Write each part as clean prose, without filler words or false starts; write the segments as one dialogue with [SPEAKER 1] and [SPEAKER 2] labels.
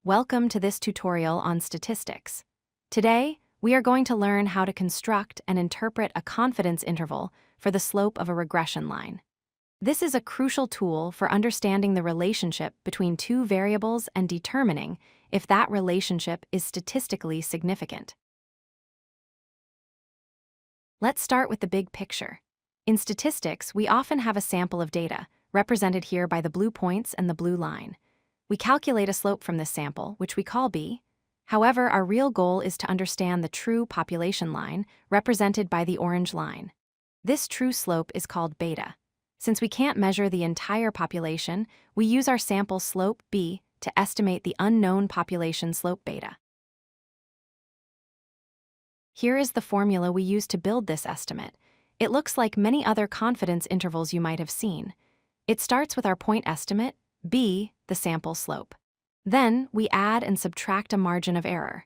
[SPEAKER 1] Welcome to this tutorial on statistics. Today, we are going to learn how to construct and interpret a confidence interval for the slope of a regression line. This is a crucial tool for understanding the relationship between two variables and determining if that relationship is statistically significant. Let's start with the big picture. In statistics, we often have a sample of data, represented here by the blue points and the blue line. We calculate a slope from this sample, which we call b. However, our real goal is to understand the true population line, represented by the orange line. This true slope is called beta. Since we can't measure the entire population, we use our sample slope b to estimate the unknown population slope beta. Here is the formula we use to build this estimate. It looks like many other confidence intervals you might have seen. It starts with our point estimate, b, the sample slope. Then, we add and subtract a margin of error.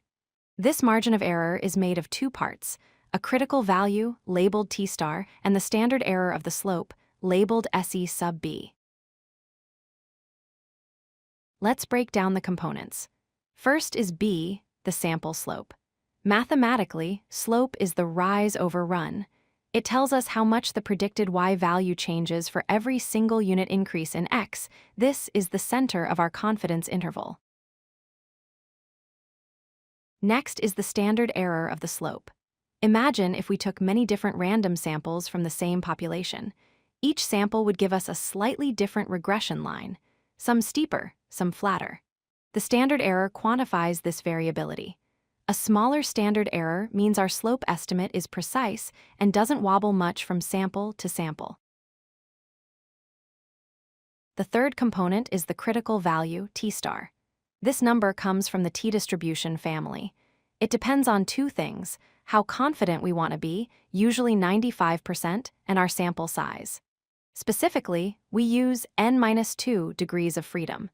[SPEAKER 1] This margin of error is made of two parts, a critical value, labeled t star, and the standard error of the slope, labeled se sub b. Let's break down the components. First is b, the sample slope. Mathematically, slope is the rise over run. It tells us how much the predicted y value changes for every single unit increase in x. This is the center of our confidence interval. Next is the standard error of the slope. Imagine if we took many different random samples from the same population. Each sample would give us a slightly different regression line, some steeper, some flatter. The standard error quantifies this variability. A smaller standard error means our slope estimate is precise and doesn't wobble much from sample to sample. The third component is the critical value, t star. This number comes from the t-distribution family. It depends on two things: how confident we want to be, usually 95%, and our sample size. Specifically, we use n-2 degrees of freedom.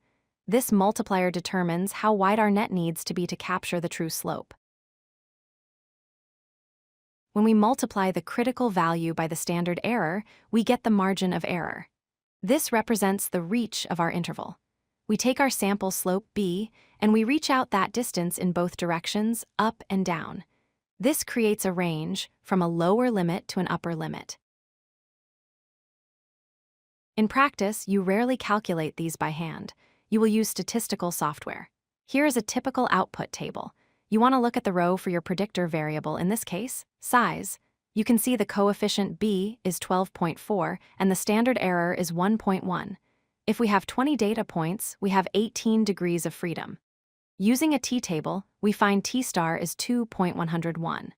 [SPEAKER 1] This multiplier determines how wide our net needs to be to capture the true slope. When we multiply the critical value by the standard error, we get the margin of error. This represents the reach of our interval. We take our sample slope b, and we reach out that distance in both directions, up and down. This creates a range from a lower limit to an upper limit. In practice, you rarely calculate these by hand. You will use statistical software. Here is a typical output table. You want to look at the row for your predictor variable, in this case, size. You can see the coefficient b is 12.4 and the standard error is 1.1. If we have 20 data points, we have 18 degrees of freedom. Using a t-table, we find t star is 2.101.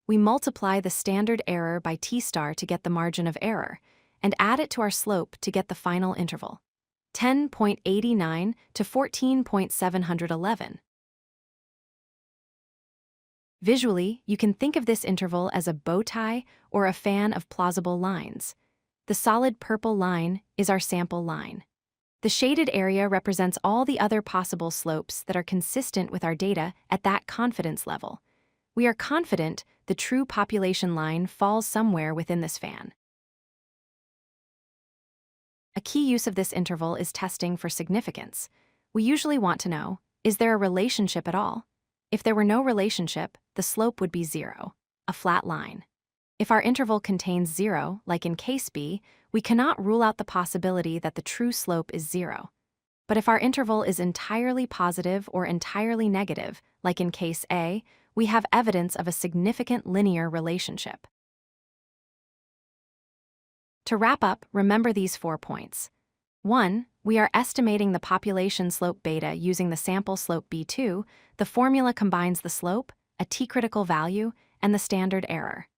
[SPEAKER 1] We multiply the standard error by t star to get the margin of error, and add it to our slope to get the final interval. 10.89 to 14.711. Visually, you can think of this interval as a bow tie or a fan of plausible lines. The solid purple line is our sample line. The shaded area represents all the other possible slopes that are consistent with our data at that confidence level. We are confident the true population line falls somewhere within this fan. A key use of this interval is testing for significance. We usually want to know, is there a relationship at all? If there were no relationship, the slope would be 0, a flat line. If our interval contains 0, like in case B, we cannot rule out the possibility that the true slope is 0. But if our interval is entirely positive or entirely negative, like in case A, we have evidence of a significant linear relationship. To wrap up, remember these 4 points. 1. We are estimating the population slope beta using the sample slope b2. The formula combines the slope, a t-critical value, and the standard error.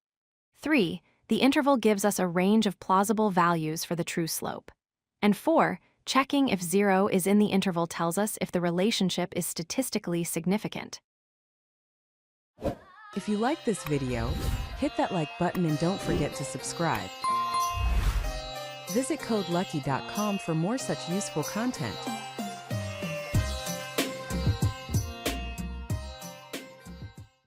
[SPEAKER 1] 3. The interval gives us a range of plausible values for the true slope. And 4. Checking if 0 is in the interval tells us if the relationship is statistically significant.
[SPEAKER 2] If you like this video, hit that like button and don't forget to subscribe. Visit codelucky.com for more such useful content.